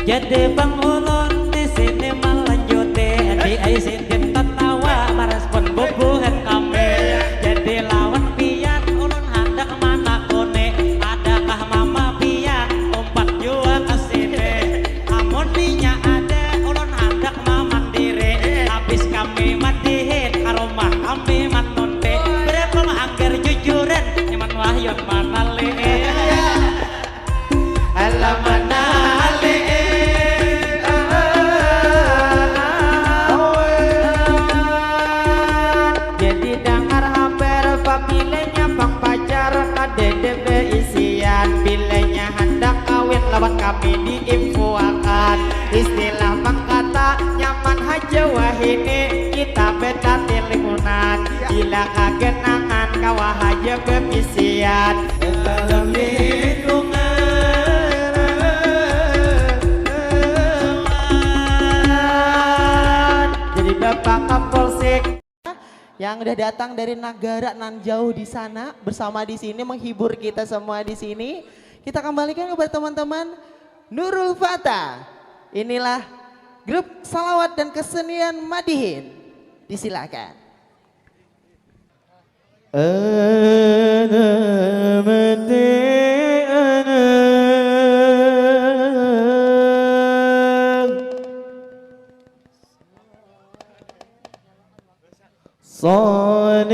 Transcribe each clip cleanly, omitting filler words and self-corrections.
Jadi pengulun di sini melanjuti di aisin tertawa merespon bubuhan kami. Jadi lawan pian ulun hendak mana kone. Adakah mama pian umpat jua ke sini. Amun pinya ada ulun hendak mandiri. Habis kami mandihin ke rumah kami manunti. Berapa angger jujuran nyaman wahyon manali. Alamana lawan kami diinfoakan istilah mangkata nyaman haja wahini kita beda lingkungan gila kagenangan kawah haja kepisian dalam lingkungan jadi Bapak Kapolsek yang udah datang dari negara nan jauh di sana bersama di sini menghibur kita semua di sini. Kita kembalikan kepada teman-teman Nurul Fatah. Inilah grup salawat dan kesenian Madihin. Disilakan. Saniku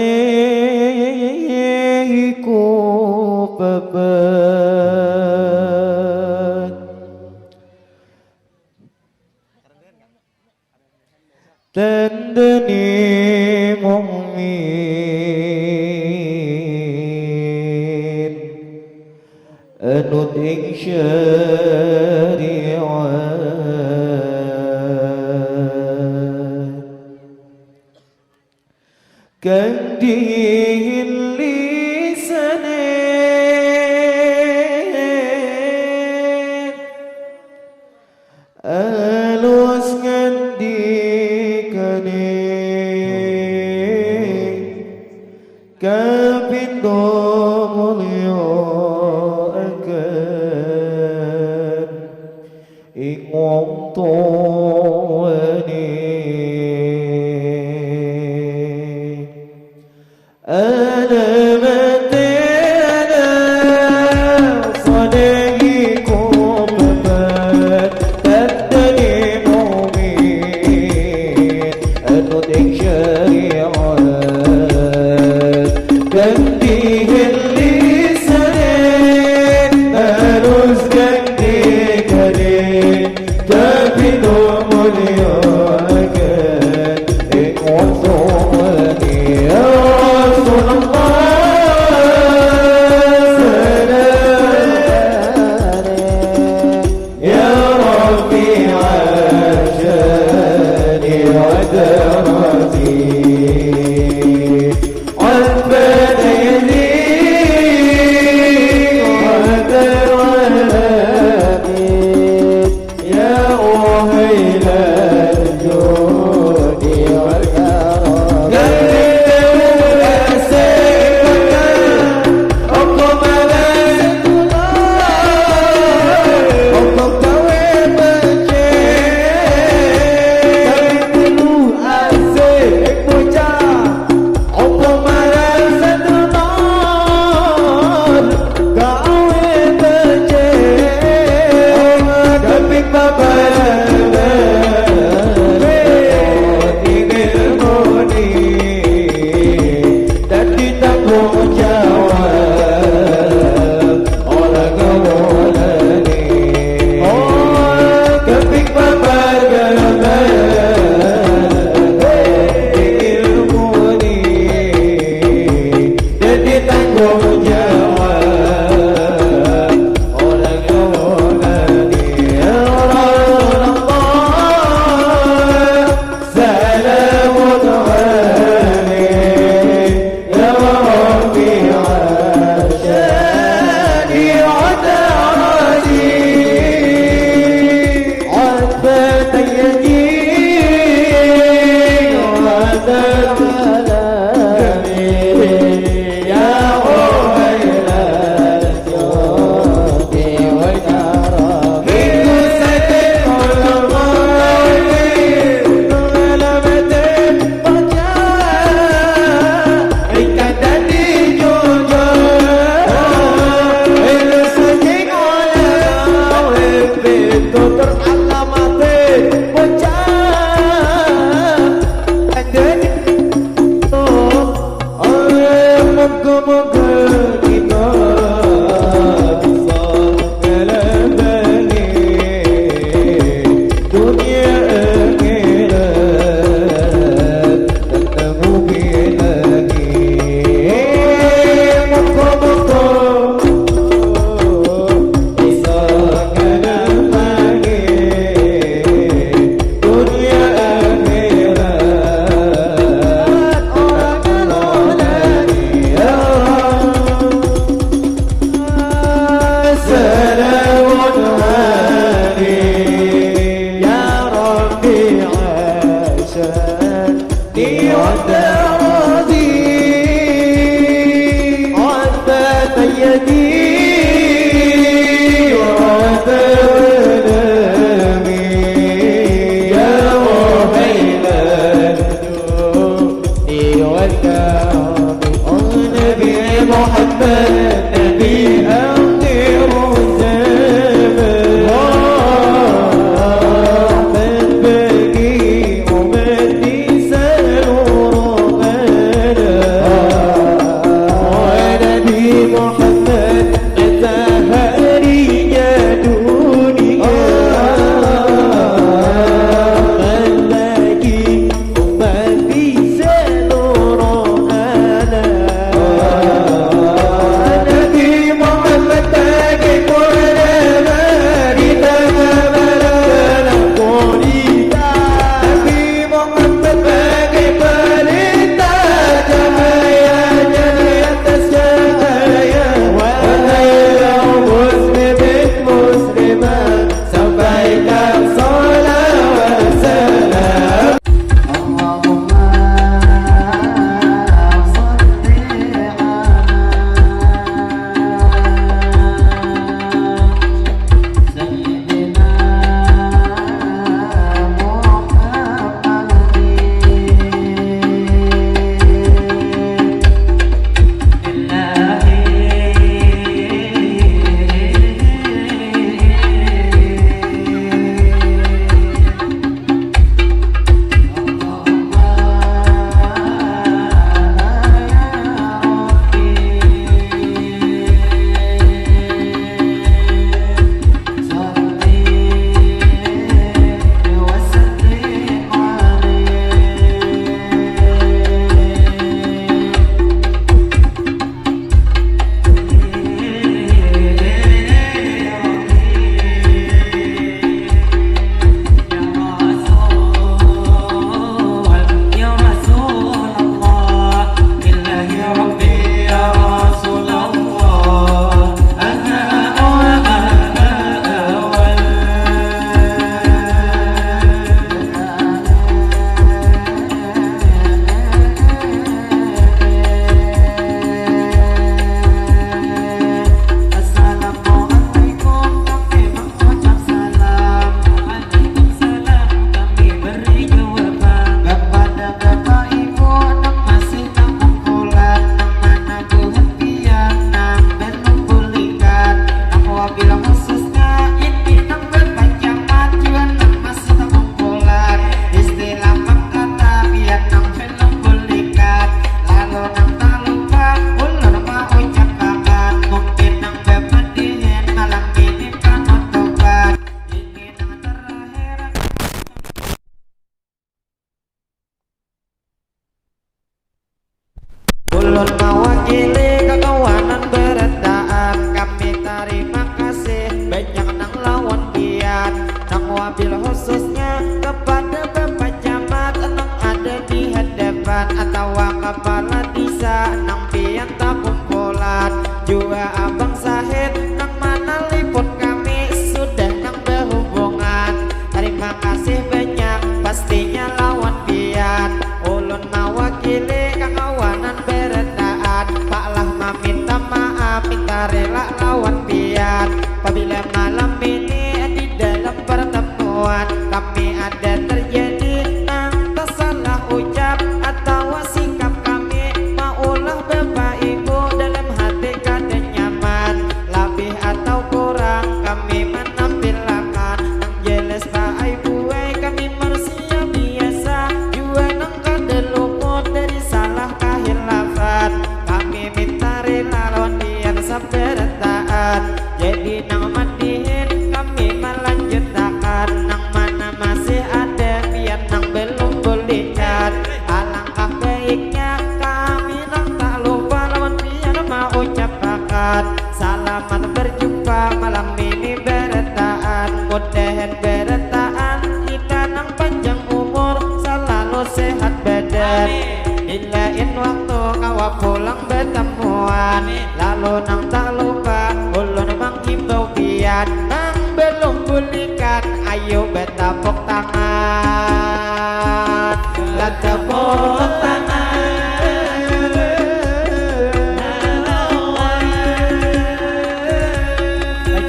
bebat tendeni mukmin anut ing syariat kandihin lisanin alus ngandikane kapindo mulya akan ing wong tuwane tutur alamatin bocah ada di moga-moga kita bisa ngelebani dunia akhirat tentang ubi lagi moga-moga bisa ngelebani dunia akhirat orang lagi ya سلام عليك يا ربي عاشقني ودربي عبت يدي وعبت قلبي يا وهيل الجودي والكرم النبي محمد نبي أمير الزمان من بقي ومن نسال ربنا ونبي محمد نتهري يا دنيا من بقي ومن نسال ربنا نبي محمد باقي كلنا ريتا ملكنا قريتا نبي محمد باقي كلنا جمايا جنية الشهايا وهيا مسلم مسلمة سبيك صلاة وسلام اللهم ulun mewakili kekawanan beredaan kami terima kasih banyak nang lawan pian nang wabil khususnya kepada Bapak Camat nang ada di hadapan atau kepala desa nang pian tak kumpulan juga abang Sahid nang mana liput kami sudah nang berhubungan terima kasih banyak pastinya lawan pian ulun mewakili kekawanan beredaan Pak Lahma minta maaf minta rela lawan pian apabila malam ini di dalam pertemuan kami ada terjadi entah salah ucap atau sikap kami maulah Bapak Ibu dalam hati kada nyaman pian. Di lain waktu kawa pulang bertemuan, lalu nang tak lupa ulun menghimbau pian, nang belum bulikan ayo bertepuk tangan, bertepuk tangan.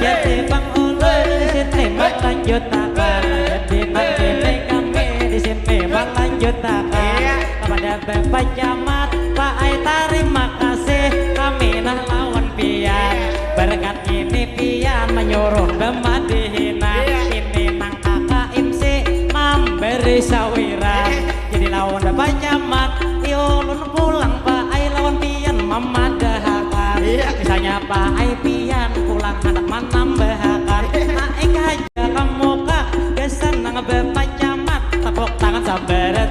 Jadi bang ulun di sini berlanjut takkan, jadi nanti kami di sini berlanjut takkan. Kepada Bapak Camat, Pak Ai terima kasih, kami nah lawan pian. Berkat ini pian menyuruh Bemadihina, ini nang kakak imsi memberi sawiran. Jadi lawan Bapak Camat, ulun pulang Pak Ai lawan pian memadahakan. Misalnya Pak Ai pian pulang anak menambahakan. Naik aja kamu kak, gesan nang Bapak Camat, tepuk tangan sabaret.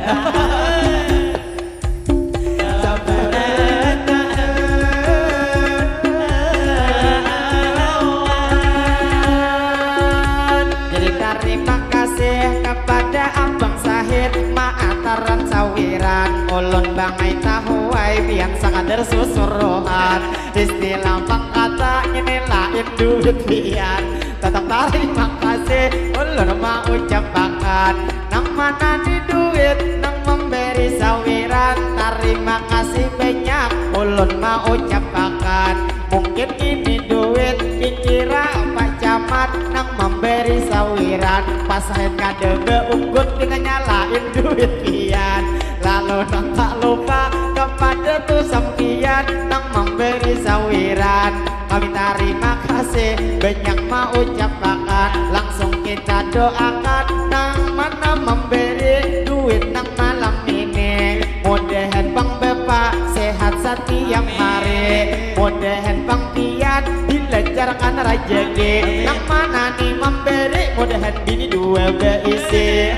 Ulun bangai tahuai pian sakadar susuruhan, istilah pangkata ini lain duit pian. Tetap terima kasih ulun mau ucapakan, nang mana di duit nang memberi sawiran. Terima kasih banyak ulun mau ucapakan, mungkin ini duit dikira Pak Camat nang memberi sawiran. Pas saya kade beunggut dengan nyalain duit pian, lalu nang tak lupa kepada tuh sampian nang memberi sawiran. Kami terima kasih banyak mau ucapakan, langsung kita doakan nang mana memberi duit nang malam ini. Mudahan Bang Bapak sehat setiap hari, mudahan Bang Pian dilancarkan rezeki. Nang mana nih memberi, mudahan bini dua beisi.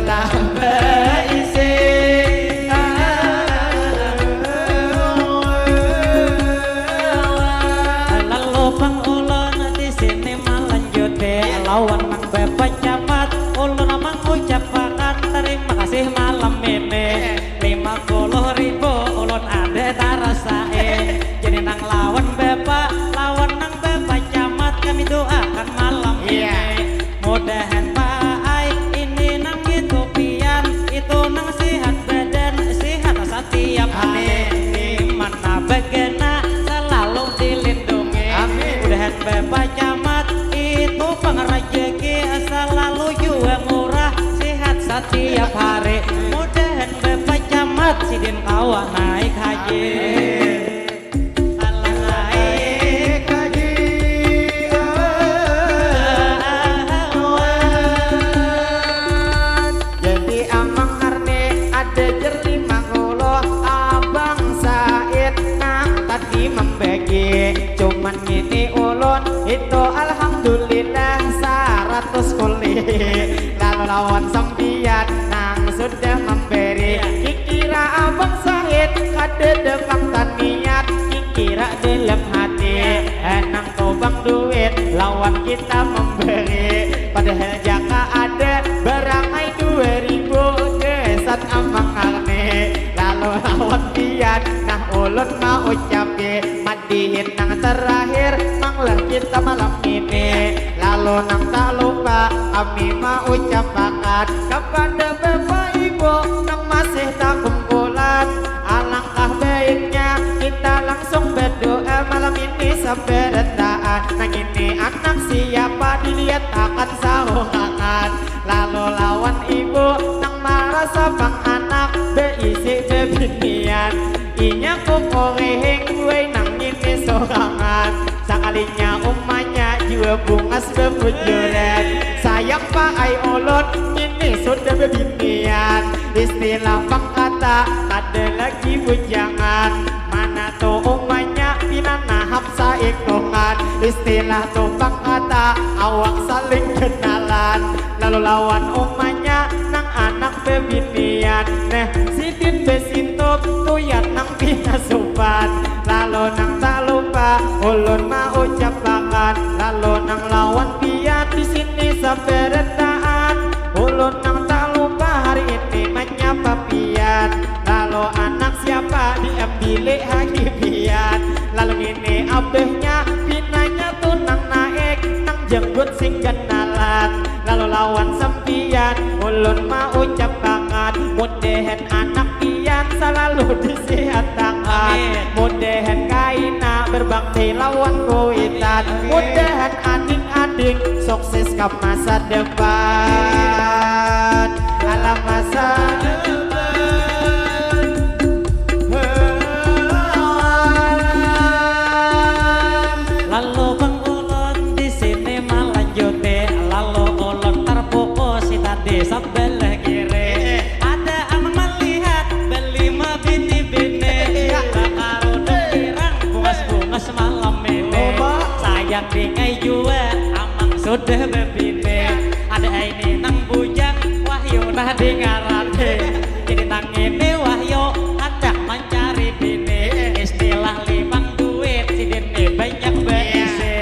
Lah beisi. Lalu Bang ulun di sini melanjut lawan nang Bapak Camat, ulun mengucapkan terima kasih malam ini. 50.000 ulun ada tarasain. Jadi nang lawan Bapak Camat, kami doakan malam ini. Mudahan Pak Ai ini nang itu pian, itu nang sehat badan, sehat setiap hari. Dimana begena selalu dilindungi. Mudahan Bapak Camat itu pengrejeki selalu juga murah, sehat setiap hari. Mudahan Bapak Camat sidin kawa naik haji. Cuman ini ulun itu alhamdulillah 100 kuli. Lalu lawan sampian nang sudah memberi, kikira abang Sahid kade depang taniat, kikira dalam hati nang tobang duit lawan kita memberi. Padahal jaka ada barangai 2000 desat amang arne. Lalu lawan pian nah ulun mau ucapi madihin nang terakhir manglah kita malam ini. Lalu nang tak lupa kami mau ucapakan kepada Bapak Ibu nang masih tak kumpulan, alangkah baiknya kita langsung berdoa malam ini seberetaan. Nang ini anak siapa dilihat akan sahurangan. Lalu lawan ibu nang merasa bang anak beisi bebinian, inya kukoreheng gue nang ini sorangan. Sakalinya umanya jiwa bungas bebujuran, sayang Pak Ai ulun ini sudah bebinian. Istilah pangkata ada lagi bujangan, mana tuh umanya pina nahap saikongan. Istilah tuh pangkata awak saling kenalan. Lalu lawan umanya nang anak bebinian, nah sidin besintop tuyat nang pina sopan. Lalu nang tak lupa ulun mau ucapakan, lalu nang lawan pian di sini saberetaan. Ulun nang tak lupa hari ini menyapa abehnya pinanya tuh nang naik nang jenggot sing kenalan lalu lawan sempian ulun mau ucap banget mudahan anak pian selalu disehatakan mudahan kaina berbakti lawan kuitan mudahan adik-adik sukses ke masa depan alam masa depan. Lalu bang ulun di sini melanjuti lalu ulun terfokus tadi sebelah kiri ada amang melihat berlima bini-bini bakaruduk pirang bungas-bungas malam ini sayang dingai juga amang sudah bebini ada ini nang bujang wahyu nah dengarate jadi nang ini wahyu hendak mencari bini istilah limang duit si dini banyak beisi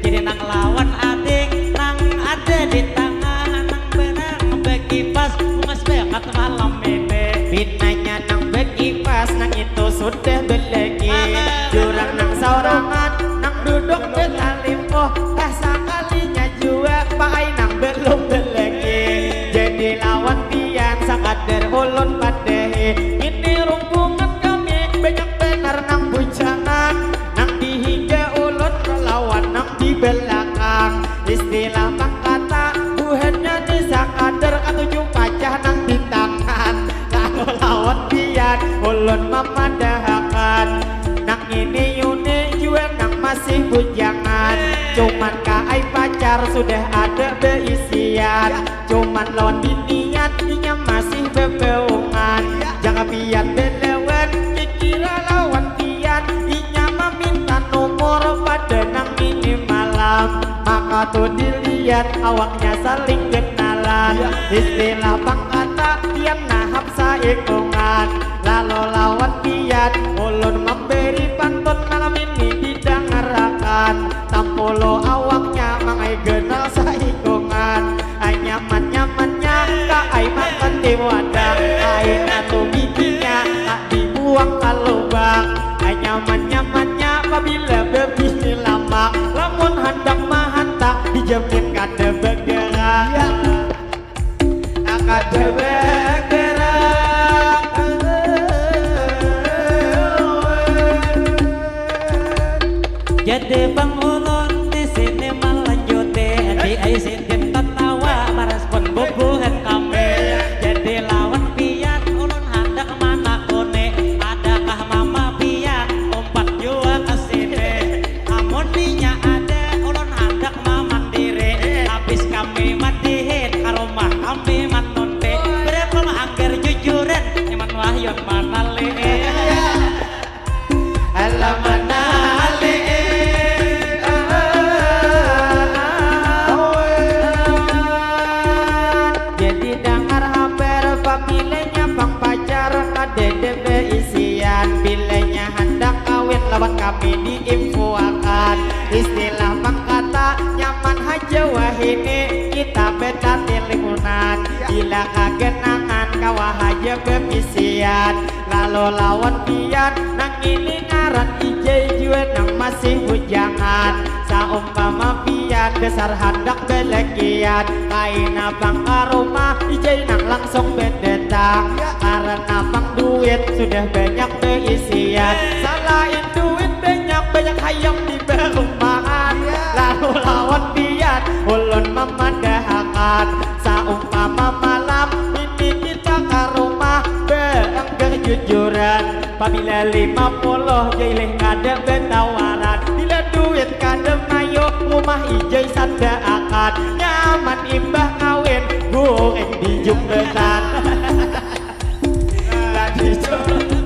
jadi nang lawan adik nang ada di tangan nang benang bekipas bungas banget malam ini Binanya nang bekipas nang itu sudah belegi jurang nang saurangan nang duduk betalimpo sekalinya juga pakai nang belum belegi jadi lawan pian sakadar ulun padehi ini rumpungan kami banyak benar nang bujangan nang dihingga ulun melawan nang di belakang istilah pangkata buahnya di sakadar ketujuh pacah nang di tangan lalu lawan pian ulun memadahakan nang ini yuni juga nang masih bujangan cuman kai pacar sudah ada beisian cuman lawan binian inya masih bebeungan jangan pian belewan kira lawan pian inya meminta nomor pada nang ini malam maka tuh dilihat awaknya saling kenalan istilah pangkata pian nahap saikungan lalu lawan pian ulun memberi pantun malam ini didengarakan tampulo awaknya mangai genal saikungan nyaman-nyamannya kai makan di wadah air atau bijinya tak dibuang ke lubang nyaman-nyamannya apabila bebini lama lamun hendak mahantak dijamin kada bergerak kada bergerak jadi bang ulun di sini melanjuti di aisin tertawa merespon bubuhan kami jadi lawan pian ulun hendak mana kone adakah mama pian umpat jua kesini amun dinya ada ulun hendak mandiri habis kami mandihin ke rumah kami manonte berapa angger jujuran nyaman wahyon manali alamana bilanya hendak kawin lawan kami diinfoakan istilah pangkata nyaman haja wahini kita beda lingkungan bila kagenangan kawah haja bebisian lalu lawan pian nang ini ngaran ijai jua nang masih bujangan saumpama pian besar hendak belegian kaina bangka rumah ijai nang langsung bedetang karena bang duit sudah banyak beisian selain duit banyak hayam di perumahan lalu lawan pian ulun memadahakan saumpama malam ini kita ke rumah beengger jujuran apabila 50 jailih kada betawaran bila duit kada mayo rumah ijai sanda akan nyaman imbah kawin goreng di jumbetan di jumbetan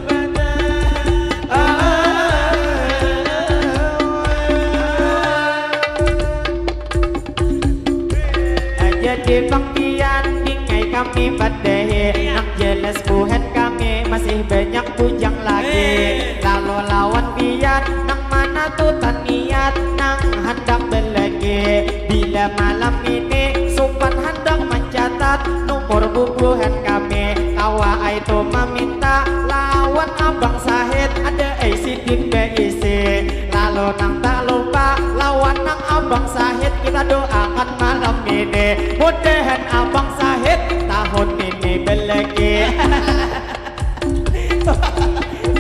jadi bangkian dingai kami padehi nak jelas buhan kami masih banyak bujang lagi lalu lawan pian nang mana tuh niat nang hendak belagi bila malam ini sopan hendak mencatat nomor bubuhan kami kawa itu meminta lawan abang Sahid ada sidin beisi lalu nang mudahan abang Sahid tahun ini belegi.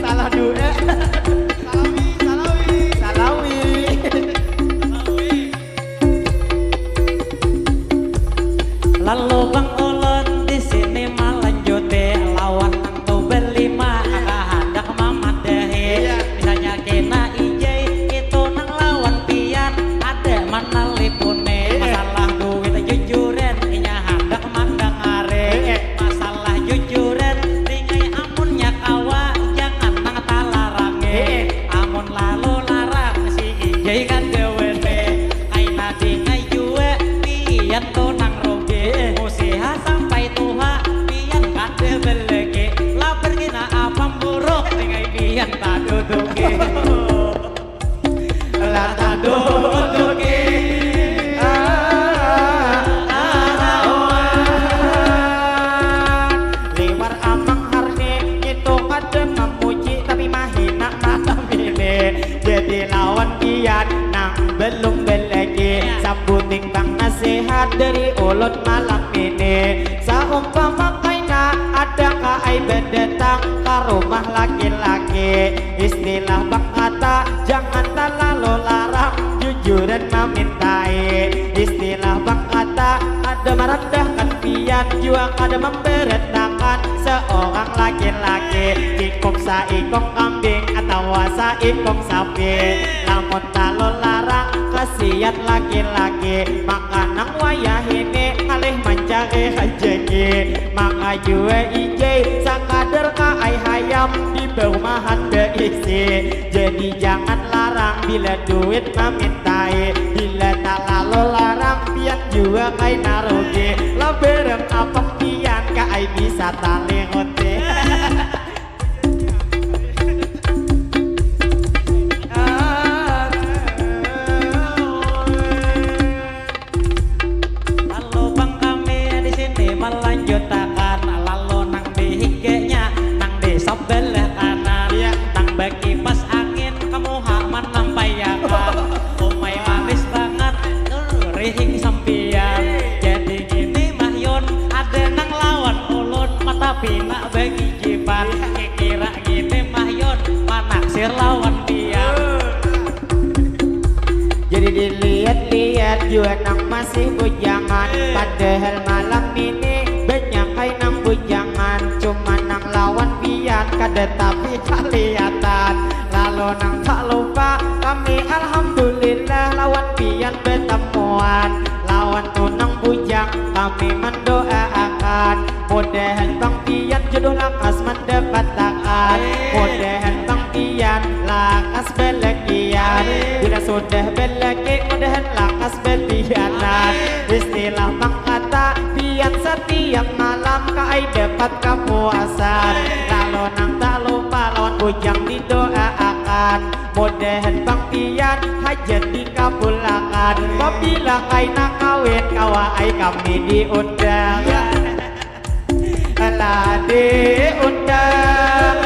Salah dua. Salawi. Lalu Bang Ulun di sini melanjuti lawan tu berlima kakak hendak memadahi. Misalnya kena ijai itu nang lawan pian ada mana lipune masalah duit jujuran inya hendak mandang are masalah jujuran ringai amunnya kawa jangan nang talarange amun lalu larang si ijai kan dewene aina dingai jue pian tu nang usia sampai tua pian kade belege la pergi na apam buruk dengan pian tak duduki la tak duduki lewar amang harne itu kadang memuji tapi mahina mata bile jadi lawan pian nang belum belege sambuting bang nasihat dari ulun malam ini saumpama kaina ada kai bedetang ke rumah laki-laki istilah bang kata jangan terlalu larang jujuran memintai istilah bang kata ada merendahkan pian juga ada memberetnakan seorang laki-laki ikong saikong kambing atau saikong sapi namun terlalu larang kasihan laki-laki maka nang wayah ini alih mencari rezeki maka jua ijai sakadar kai hayam di perumahan berisi jadi jangan larang bila duit memintai bila tak lalu larang pian juga kai narugi lo berem apa pian kai bisa tali ngote. melanjutkan lalu nang di higenya nang di sebelah kanan nang bagi pas angin kamu hak menampayakan umai manis banget rihing sampian jadi gini mahyon ada nang lawan ulun mata pinak bagi jipan kira gini mahyon manaksir lawan dia jadi dilihat-lihat juga nang masih bujangan padahal malam ini banyak kai nang bujangan cuma nang lawan pian kada tapi kelihatan lalu nang tak lupa kami alhamdulillah lawan pian bertemuan lawan tu nang bujang kami mendoakan mudahan bang pian jodoh lakas mendapatkan mudahan bang pian lakas belegian bila sudah belegi mudahan lakas betianan istilah bang kata pian setiap malam kai dapat kepuasan lalu nang tak lupa lawan bujang didoakan mudahan bang pian hajat dikabulkan apabila kai nak kawin kawai kami diundang lah diundang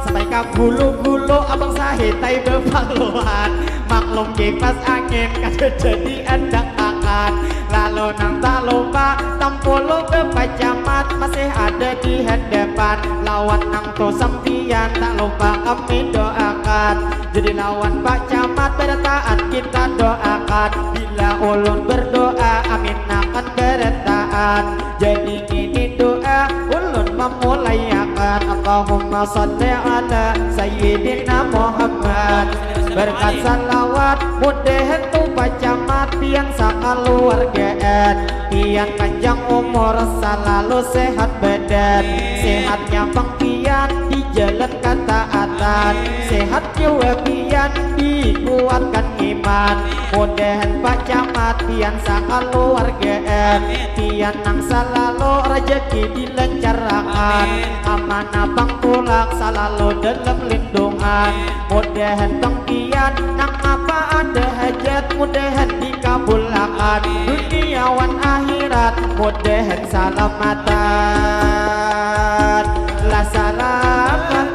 sampai ke bulu-bulu abang sahitai bepaluan maklum kipas angin kada jadi endak akan lalu nang tak lupa tampolo bepacamat masih ada di hadapan lawan nang to sampian tak lupa kami doakan jadi lawan Pak Camat pada taat kita doakan bila ulun berdoa amin akan bertaat jadi ini doa ulun memulai akan Allahumma salli ala sayyidina Muhammad berkat salawat mudahan tu Pak Camat pian sakaluargaan pian panjang umur selalu sehat badan sehatnya bang pian di jalan ketaatan sehat jiwa pian dikuatkan iman mudahan Pak Camat pian sakaluargaan pian nang selalu rezeki dilancarkan amanah bang tulak selalu dalam lindungan mudahan bang pian nang apa ada hajat mudahan dikabulkan duniawan akhirat mudahan salamatan la salamatan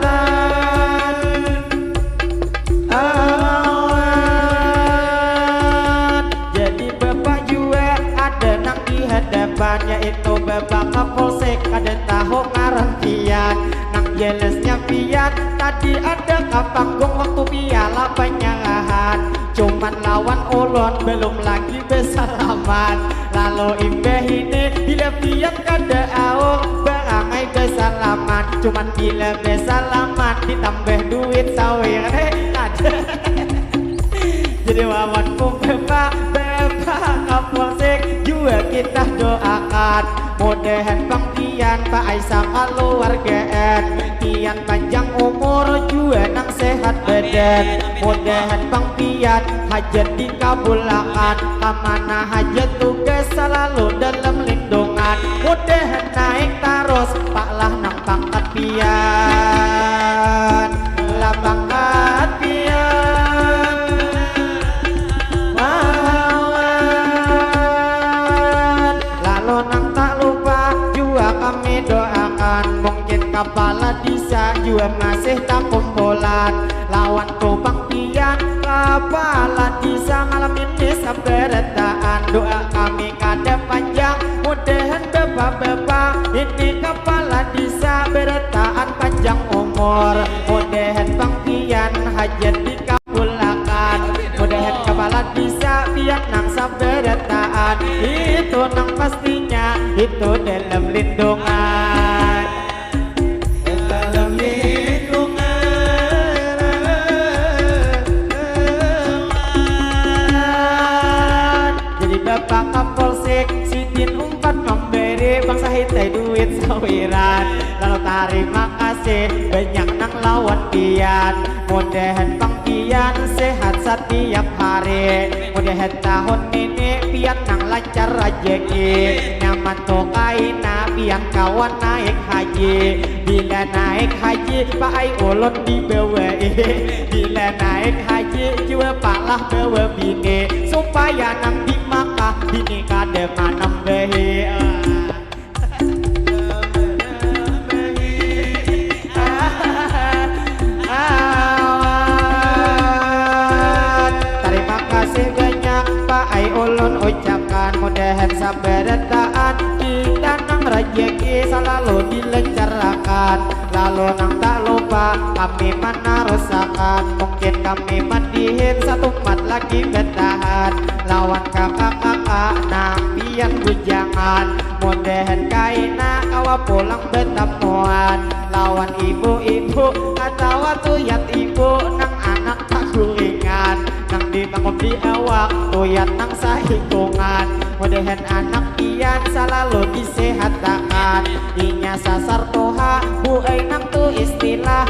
saweran yaitu Bapak Kapolsek kada tahu ngaran pian nang jelesnya pian tadi ada kapanggung waktu piala penyerahan cuman lawan ulon belum lagi bersalaman lalu imbeh ini bila pian kada aung berangai bersalaman cuman bila bersalaman ditambah duit saweran ada jadi wawanku Bapak Kapolsek juga kita doakan mudahan Bang Pian Pak Aisyah keluargaan Pian panjang umur juga nang sehat badan mudahan Bang Pian hajat dikabulkan kamana hajat tugas selalu dalam lindungan mudahan naik terus Pak lah nang pangkat Pian lah pangkat Pian kami doakan mungkin kepala desa juga masih tak kumpulan lawan Bang Pian kepala desa malam ini sabarataan doa kami kada panjang mudahan bapak-bapak ini kepala desa berataan panjang umur mudahan Bang Pian hajat dikabulkan mudahan kepala desa Pian nang sabarataan itu nang pastinya itu dalam lindungan jadi Bapak Kapolsek sidin umpat memberi bangsa hitai duit sawiran lalu terima kasih banyak nang lawan Pian mudahan Bang Pian sehat setiap hari mudahan tahun ini Pian nang lancar rezeki nyaman tokaina Pian kawan naik haji bila naik haji Pak Ai ulun dibawain bila naik haji juga Pak lah bawa bini supaya nang di Makkah bini kada manam behi terima kasih banyak Pak Ai ulun ucapkan mudahan sabarataan kita nang rezeki selalu dilancarkan lalu nang tak lupa kami menarusakan mungkin kami mandihin satu mat lagi bertahan lawan kakak-kakak nang Pian bujangan mudahan kaina kawa pulang bertemuan lawan ibu-ibu atau tuyat ibu nang anak tak gulingan nang ditangkap di awak tuyat nang sahitungan mudahan anak Pian selalu disehatkan inya sasar toha buai nang tu istilah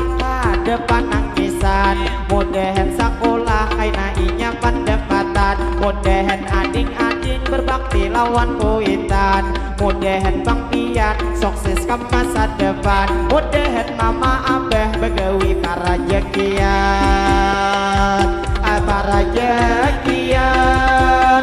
depan nangkisan mudahan sekolah kaina inya pendapatan mudahan ading-ading berbakti lawan kuitan mudahan Bang Pian sukses ke masa depan mudahan mama abah begawi para jekian para jekian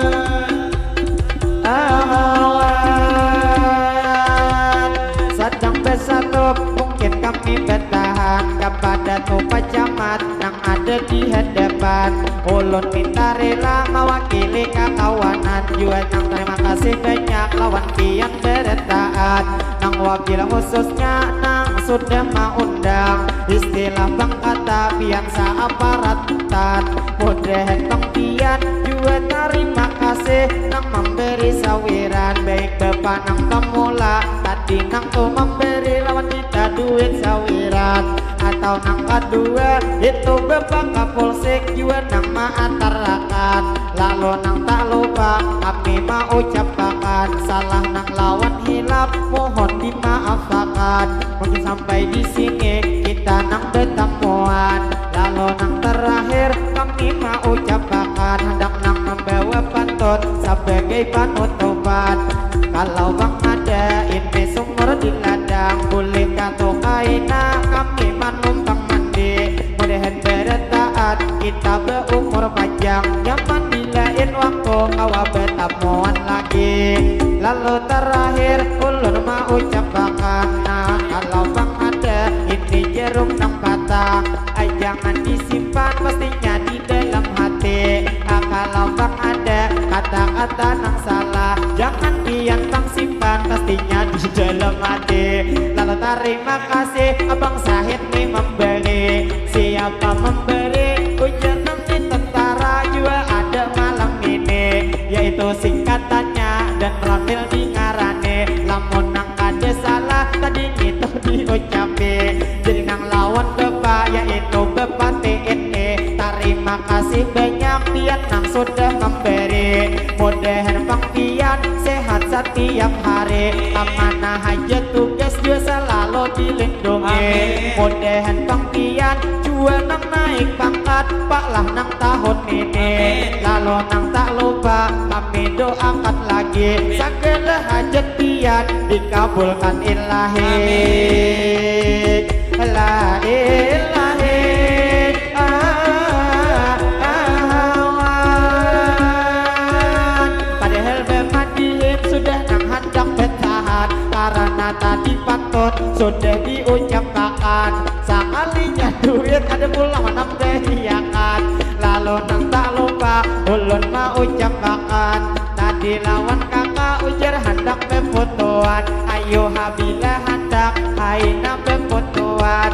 sedang bersatu mungkin kami bertahan kepada tupa camat yang ada di hadapan ulun minta rela mewakili kekawanan juga nang terima kasih banyak lawan Pian berataan nang wabil khususnya nang sudah mengundang istilah bang kata Pian seaparatan mudahan Bang Pian juga terima kasih nang memberi sawiran baik bapak nang pemula tadi nang tuh memberi lawan kita duit sawiran atau nang kedua itu Bapak Kapolsek juga nang masyarakat lalu nang tak lupa kami mau ucapkan salah nang lawan hilap mohon dimaafkan mungkin sampai di sini kita nang bertemuan lalu nang terakhir kami mau ucapkan hendak nang membawa pantun sebagai penutupan kalau Bang ada ini sumur di ladang boleh kata kaina kami manumpang mandi mudahan bertaat kita berumur panjang nyaman dilain waktu kawa bertemuan lagi lalu terakhir ulun mau ucapkan nah kalau Bang ada ini jeruk nang patah jangan disimpan pastinya di dalam hati kalau Bang ada kata-kata nang salah jangan Pian Bang simpan terima kasih Abang Sahid nih memberi. Siapa memberi ujian nanti tentara juga ada malam ini, yaitu singkatannya dan Ramil di ngarane. Lamun nang kade salah tadi itu diucapi, jadi nang lawan Bapak yaitu Bapak TNE. Terima kasih banyak pian nang sudah memberi. Mudahan Bang Pian sehat setiap hari, amanah aja tugas juga selalu dilindungi. Mudahan Bang Pian juga nang naik pangkat Pak lah nang tahun ini. Lalu nang tak lupa kami doakan lagi segala hajat Pian dikabulkan ilahi. La ilaha karena tadi patut sudah diucapkan. Sekalinya duit ada pula mana teriakan. Lalu nang tak lupa ulun mau ucapkan, tadi lawan kakak ujar hendak pefotoan. Ayo habila hendak haina pefotoan.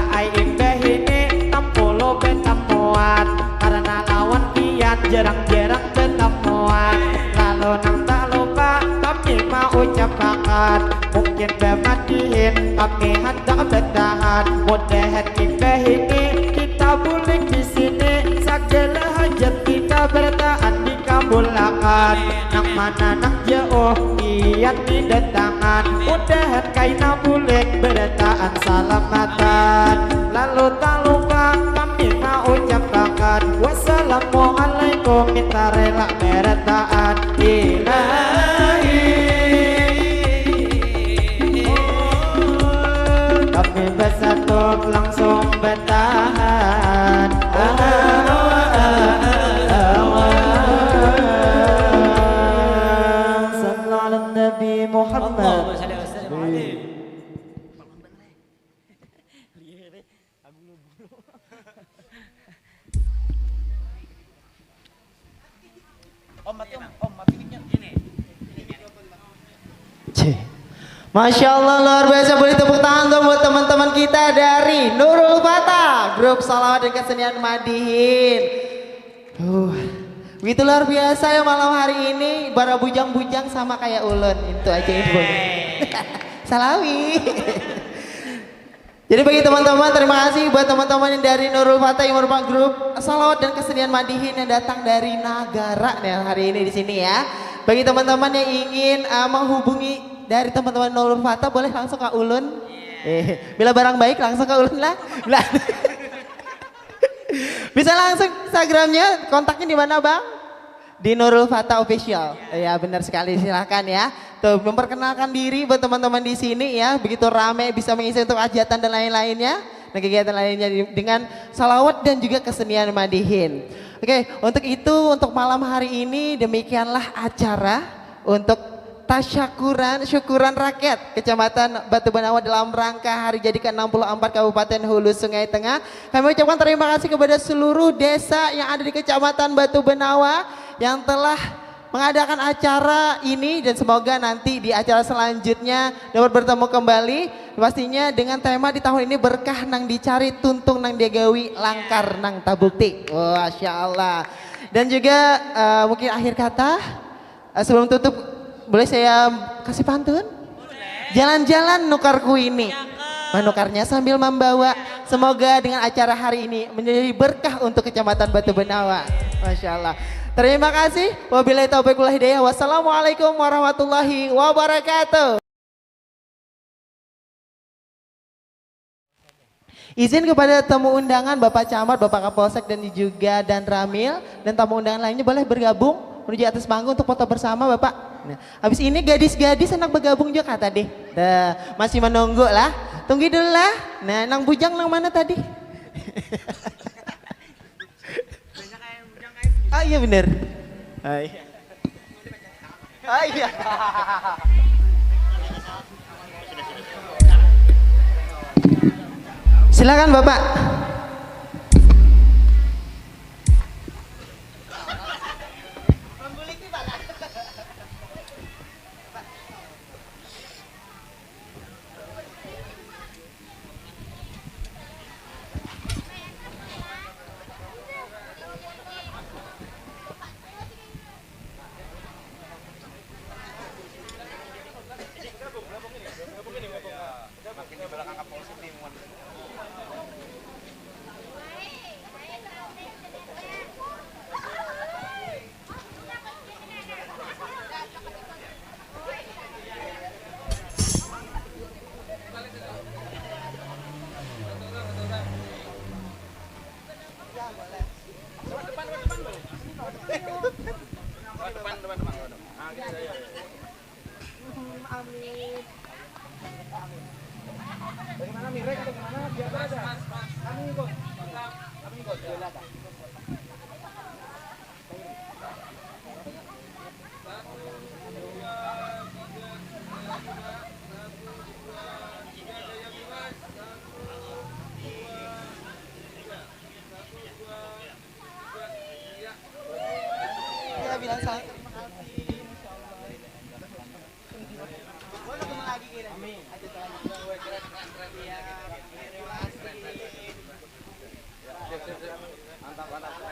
Ai imbah ini 60 betamuan, karena lawan Pian jarang-jarang betamuan. Lalu nang tak lupa kami mau ucapkan, mungkin bematihin kami hendak bertahan. Mudahan imbah ini kita boleh di sini, segala hajat kita bertahan dikabulkan. Nang mana nang jauh Pian didatangan, mudahan kaina boleh bertahan salamatan. Lalu tak lupa kami mau ucapkan, wassalamualaikum kita rela bertahan ilahi. Kami bersatu langsung bertahan. Sallallahu Nabi Muhammad. Masya Allah, luar biasa. Beri tepuk tangan dong buat teman-teman kita dari Nurul Fatah, grup salawat dan kesenian Madihin. Begitu luar biasa ya malam hari ini, bara bujang-bujang sama kayak ulun. Itu aja infonya. Salawi. Jadi bagi teman-teman, terima kasih buat teman-teman yang dari Nurul Fatah yang merupakan grup salawat dan kesenian Madihin yang datang dari Nagara nih hari ini di sini ya. Bagi teman-teman yang ingin menghubungi dari teman-teman Nurul Fatah, boleh langsung ke ulun. Bila barang baik langsung ke ulun lah. Bisa langsung Instagramnya, kontaknya di mana Bang? Di Nurul Fatah Official. Ya benar sekali, silahkan ya. Tuh memperkenalkan diri buat teman-teman di sini ya. Begitu rame bisa mengisi untuk hajatan dan lain-lainnya. Dan kegiatan lainnya dengan salawat dan juga kesenian Madihin. Oke, untuk itu untuk malam hari ini demikianlah acara untuk tasyakuran syukuran rakyat Kecamatan Batu Benawa dalam rangka hari jadi ke-64 Kabupaten Hulu Sungai Tengah. Kami ucapkan terima kasih kepada seluruh desa yang ada di Kecamatan Batu Benawa yang telah mengadakan acara ini, dan semoga nanti di acara selanjutnya dapat bertemu kembali pastinya dengan tema di tahun ini berkah nang dicari, tuntung nang digawi, langkar nang tabukti. Masya Allah. Dan juga mungkin akhir kata sebelum tutup, boleh saya kasih pantun? Jalan-jalan nukarku ini, menukarnya sambil membawa. Semoga dengan acara hari ini menjadi berkah untuk Kecamatan Batu Benawa. Masya Allah. Terima kasih. Wabillahi taufiq wal hidayah. Wassalamualaikum warahmatullahi wabarakatuh. Izin kepada tamu undangan Bapak Camat, Bapak Kapolsek dan juga Dan Ramil dan tamu undangan lainnya boleh bergabung menuju atas panggung untuk foto bersama Bapak. Nah, habis ini gadis-gadis enak bergabung juga kata deh. Masih menunggu lah. Tunggu dulu lah. Nah, nang bujang nang mana tadi? Ah iya bener. Ah iya. Ah iya. Silakan Bapak. Amin. Bagaimana mirek atau gimana? Biar aja. Kami ikut. Kami ikut. Silakan. Ya bilang salam terima kasih. Boleh ketemu lagi kira. Amin. Aja jalan. Iya. Terima kasih. Mantap, mantap.